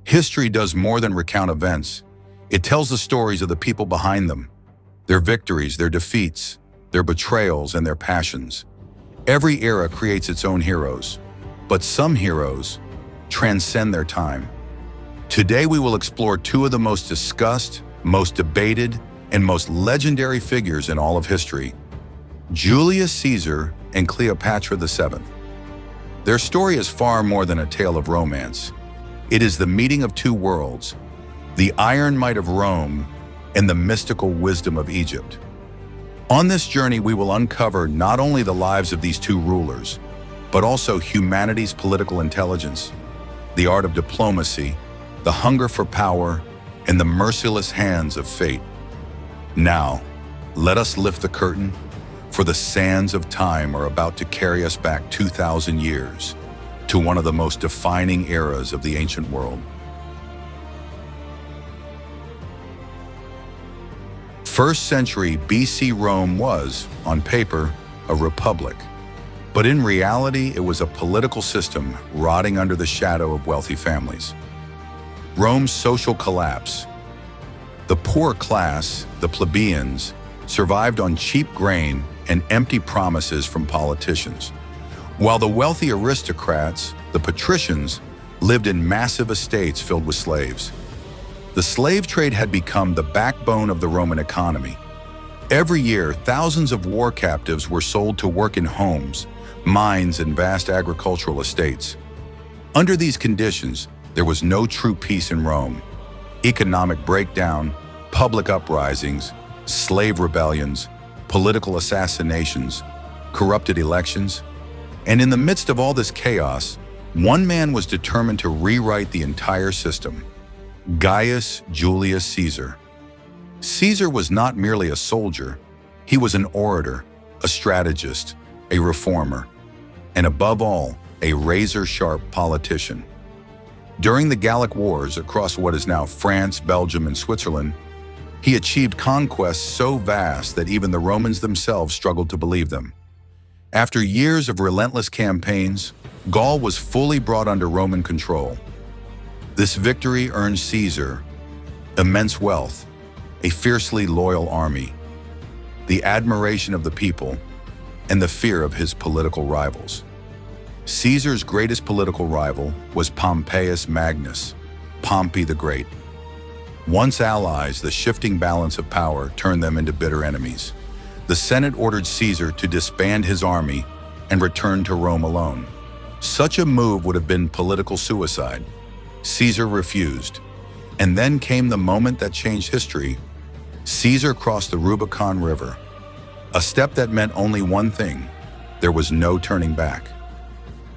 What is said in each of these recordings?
History does more than recount events. It tells the stories of the people behind them, their victories, their defeats, their betrayals, and their passions. Every era creates its own heroes, but some heroes transcend their time. Today we will explore two of the most discussed, most debated, and most legendary figures in all of history: Julius Caesar and Cleopatra VII. Their story is far more than a tale of romance. It is the meeting of two worlds, the iron might of Rome and the mystical wisdom of Egypt. On this journey, we will uncover not only the lives of these two rulers, but also humanity's political intelligence, the art of diplomacy, the hunger for power, and the merciless hands of fate. Now, let us lift the curtain, for the sands of time are about to carry us back 2,000 years to one of the most defining eras of the ancient world. First century BC Rome was, on paper, a republic, but in reality it was a political system rotting under the shadow of wealthy families. Rome's social collapse. The poor class, the plebeians, survived on cheap grain and empty promises from politicians, while the wealthy aristocrats, the patricians, lived in massive estates filled with slaves. The slave trade had become the backbone of the Roman economy. Every year, thousands of war captives were sold to work in homes, mines, and vast agricultural estates. Under these conditions, there was no true peace in Rome. Economic breakdown, public uprisings, slave rebellions, political assassinations, corrupted elections. And in the midst of all this chaos, one man was determined to rewrite the entire system: Gaius Julius Caesar. Caesar was not merely a soldier, he was an orator, a strategist, a reformer, and above all, a razor-sharp politician. During the Gallic Wars across what is now France, Belgium, and Switzerland, he achieved conquests so vast that even the Romans themselves struggled to believe them. After years of relentless campaigns, Gaul was fully brought under Roman control. This victory earned Caesar immense wealth, a fiercely loyal army, the admiration of the people, and the fear of his political rivals. Caesar's greatest political rival was Pompeius Magnus, Pompey the Great. Once allies, the shifting balance of power turned them into bitter enemies. The Senate ordered Caesar to disband his army and return to Rome alone. Such a move would have been political suicide. Caesar refused. And then came the moment that changed history. Caesar crossed the Rubicon River, a step that meant only one thing: there was no turning back.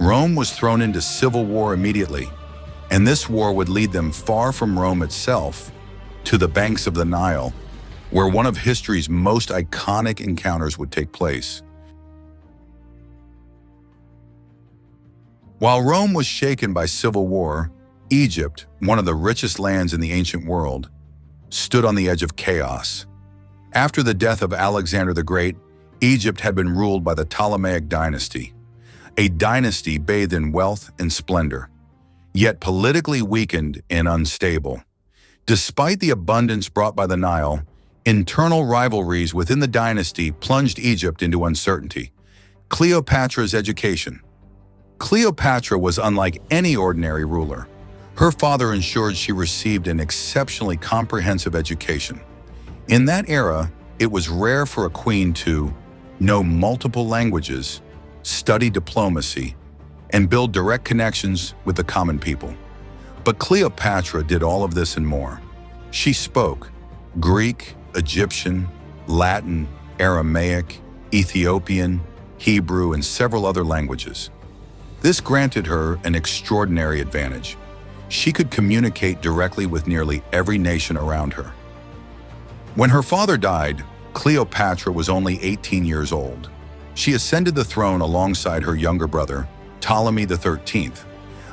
Rome was thrown into civil war immediately, and this war would lead them far from Rome itself to the banks of the Nile, where one of history's most iconic encounters would take place. While Rome was shaken by civil war, Egypt, one of the richest lands in the ancient world, stood on the edge of chaos. After the death of Alexander the Great, Egypt had been ruled by the Ptolemaic dynasty, a dynasty bathed in wealth and splendor, yet politically weakened and unstable. Despite the abundance brought by the Nile, internal rivalries within the dynasty plunged Egypt into uncertainty. Cleopatra's education. Cleopatra was unlike any ordinary ruler. Her father ensured she received an exceptionally comprehensive education. In that era, it was rare for a queen to know multiple languages, study diplomacy, and build direct connections with the common people. But Cleopatra did all of this and more. She spoke Greek, Egyptian, Latin, Aramaic, Ethiopian, Hebrew, and several other languages. This granted her an extraordinary advantage. She could communicate directly with nearly every nation around her. When her father died, Cleopatra was only 18 years old. She ascended the throne alongside her younger brother, Ptolemy XIII.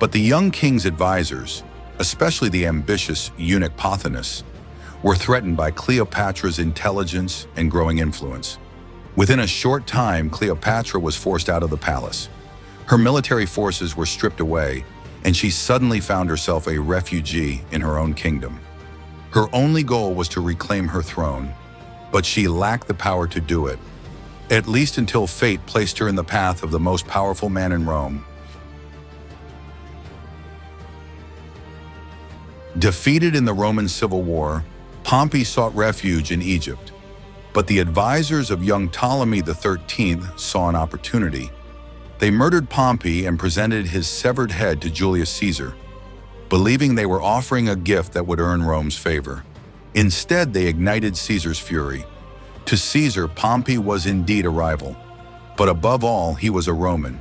But the young king's advisors, especially the ambitious eunuch Pothinus, were threatened by Cleopatra's intelligence and growing influence. Within a short time, Cleopatra was forced out of the palace. Her military forces were stripped away, and she suddenly found herself a refugee in her own kingdom. Her only goal was to reclaim her throne, but she lacked the power to do it, at least until fate placed her in the path of the most powerful man in Rome. Defeated in the Roman Civil War, Pompey sought refuge in Egypt, but the advisors of young Ptolemy XIII saw an opportunity. They murdered Pompey and presented his severed head to Julius Caesar, believing they were offering a gift that would earn Rome's favor. Instead, they ignited Caesar's fury. To Caesar, Pompey was indeed a rival, but above all, he was a Roman,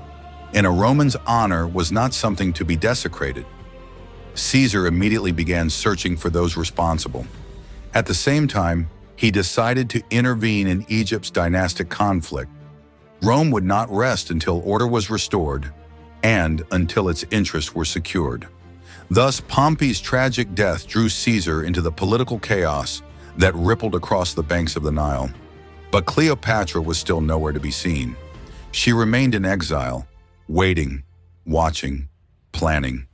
and a Roman's honor was not something to be desecrated. Caesar immediately began searching for those responsible. At the same time, he decided to intervene in Egypt's dynastic conflict. Rome would not rest until order was restored and until its interests were secured. Thus, Pompey's tragic death drew Caesar into the political chaos that rippled across the banks of the Nile. But Cleopatra was still nowhere to be seen. She remained in exile, waiting, watching, planning.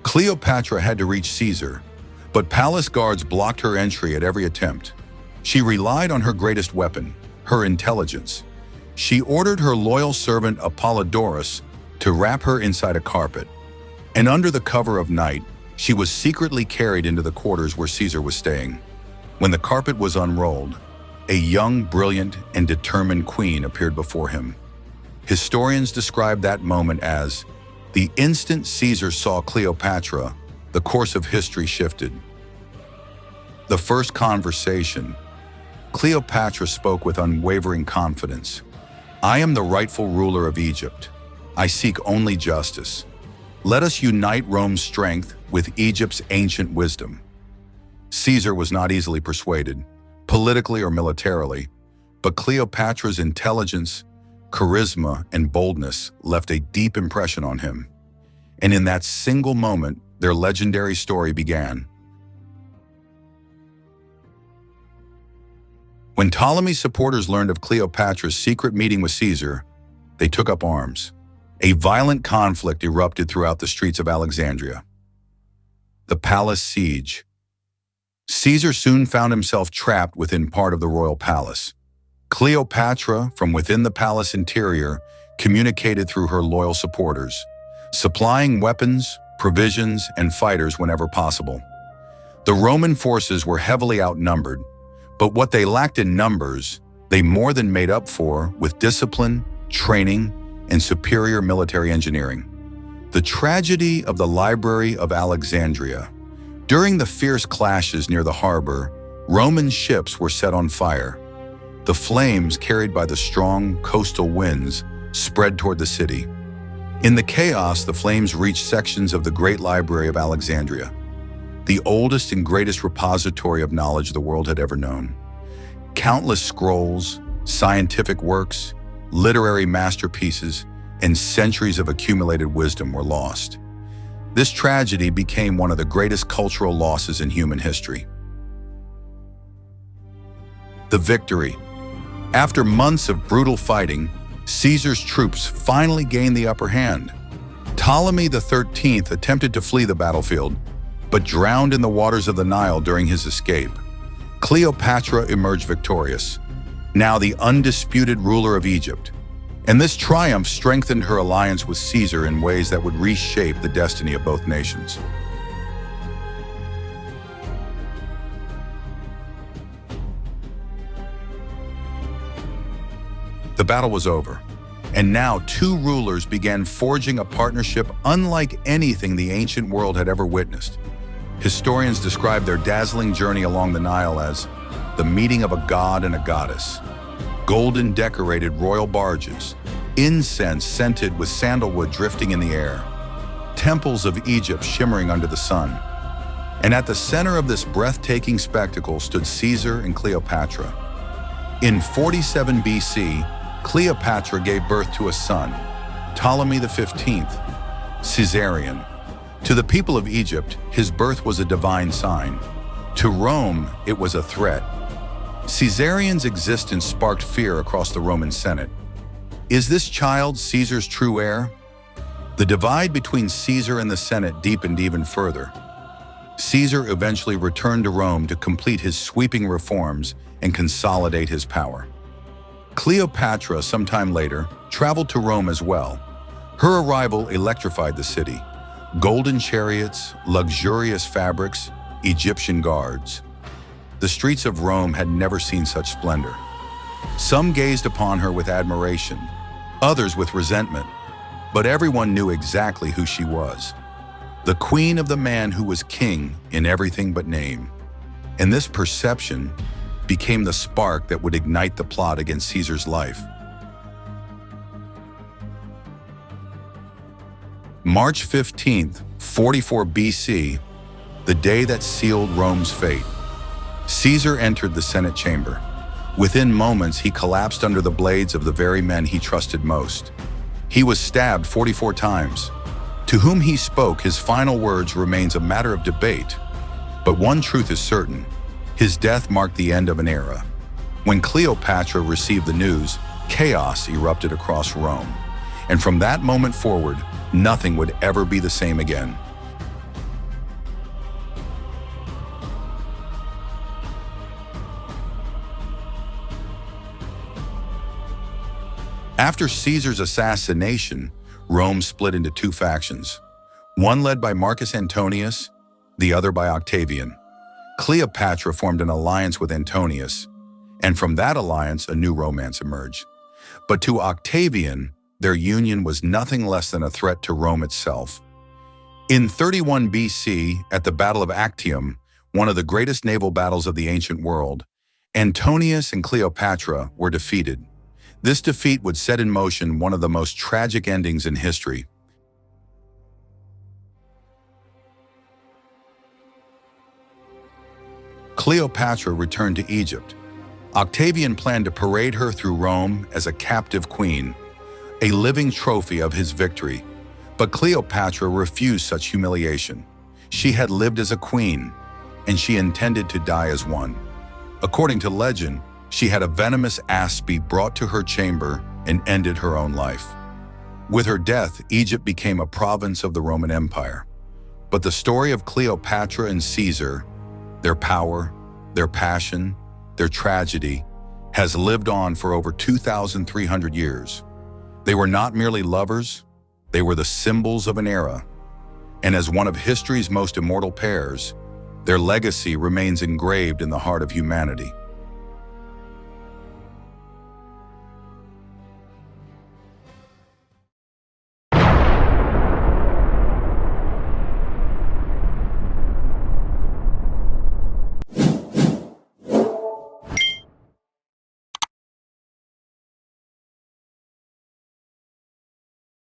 Cleopatra had to reach Caesar, but palace guards blocked her entry at every attempt. She relied on her greatest weapon, her intelligence. She ordered her loyal servant Apollodorus to wrap her inside a carpet, and under the cover of night, she was secretly carried into the quarters where Caesar was staying. When the carpet was unrolled, a young, brilliant, and determined queen appeared before him. Historians describe that moment as the instant Caesar saw Cleopatra, the course of history shifted. The first conversation, Cleopatra spoke with unwavering confidence. "I am the rightful ruler of Egypt. I seek only justice. Let us unite Rome's strength with Egypt's ancient wisdom." Caesar was not easily persuaded, politically or militarily, but Cleopatra's intelligence, charisma, and boldness left a deep impression on him. And in that single moment, their legendary story began. When Ptolemy's supporters learned of Cleopatra's secret meeting with Caesar, they took up arms. A violent conflict erupted throughout the streets of Alexandria. The palace siege. Caesar soon found himself trapped within part of the royal palace. Cleopatra, from within the palace interior, communicated through her loyal supporters, supplying weapons, provisions, and fighters whenever possible. The Roman forces were heavily outnumbered, but what they lacked in numbers, they more than made up for with discipline, training, and superior military engineering. The tragedy of the Library of Alexandria. During the fierce clashes near the harbor, Roman ships were set on fire. The flames, carried by the strong coastal winds, spread toward the city. In the chaos, the flames reached sections of the Great Library of Alexandria, the oldest and greatest repository of knowledge the world had ever known. Countless scrolls, scientific works, literary masterpieces, and centuries of accumulated wisdom were lost. This tragedy became one of the greatest cultural losses in human history. The victory. After months of brutal fighting, Caesar's troops finally gained the upper hand. Ptolemy XIII attempted to flee the battlefield, but drowned in the waters of the Nile during his escape. Cleopatra emerged victorious, now the undisputed ruler of Egypt. And this triumph strengthened her alliance with Caesar in ways that would reshape the destiny of both nations. The battle was over, and now two rulers began forging a partnership unlike anything the ancient world had ever witnessed. Historians describe their dazzling journey along the Nile as the meeting of a god and a goddess. Golden decorated royal barges, incense scented with sandalwood drifting in the air, temples of Egypt shimmering under the sun. And at the center of this breathtaking spectacle stood Caesar and Cleopatra. In 47 BC, Cleopatra gave birth to a son, Ptolemy XV, Caesarion. To the people of Egypt, his birth was a divine sign. To Rome, it was a threat. Caesarion's existence sparked fear across the Roman Senate. Is this child Caesar's true heir? The divide between Caesar and the Senate deepened even further. Caesar eventually returned to Rome to complete his sweeping reforms and consolidate his power. Cleopatra, sometime later, traveled to Rome as well. Her arrival electrified the city. Golden chariots, luxurious fabrics, Egyptian guards. The streets of Rome had never seen such splendor. Some gazed upon her with admiration, others with resentment, but everyone knew exactly who she was. The queen of the man who was king in everything but name. And this perception became the spark that would ignite the plot against Caesar's life. March 15th, 44 BC, the day that sealed Rome's fate. Caesar entered the Senate chamber. Within moments, he collapsed under the blades of the very men he trusted most. He was stabbed 44 times. To whom he spoke, his final words remains a matter of debate. But one truth is certain: his death marked the end of an era. When Cleopatra received the news, chaos erupted across Rome. And from that moment forward, nothing would ever be the same again. After Caesar's assassination, Rome split into two factions, one led by Marcus Antonius, the other by Octavian. Cleopatra formed an alliance with Antonius, and from that alliance a new romance emerged. But to Octavian, their union was nothing less than a threat to Rome itself. In 31 BC, at the Battle of Actium, one of the greatest naval battles of the ancient world, Antonius and Cleopatra were defeated. This defeat would set in motion one of the most tragic endings in history. Cleopatra returned to Egypt. Octavian planned to parade her through Rome as a captive queen, a living trophy of his victory. But Cleopatra refused such humiliation. She had lived as a queen, and she intended to die as one. According to legend, she had a venomous asp brought to her chamber and ended her own life. With her death, Egypt became a province of the Roman Empire. But the story of Cleopatra and Caesar, their power, their passion, their tragedy, has lived on for over 2,300 years. They were not merely lovers, they were the symbols of an era. And as one of history's most immortal pairs, their legacy remains engraved in the heart of humanity.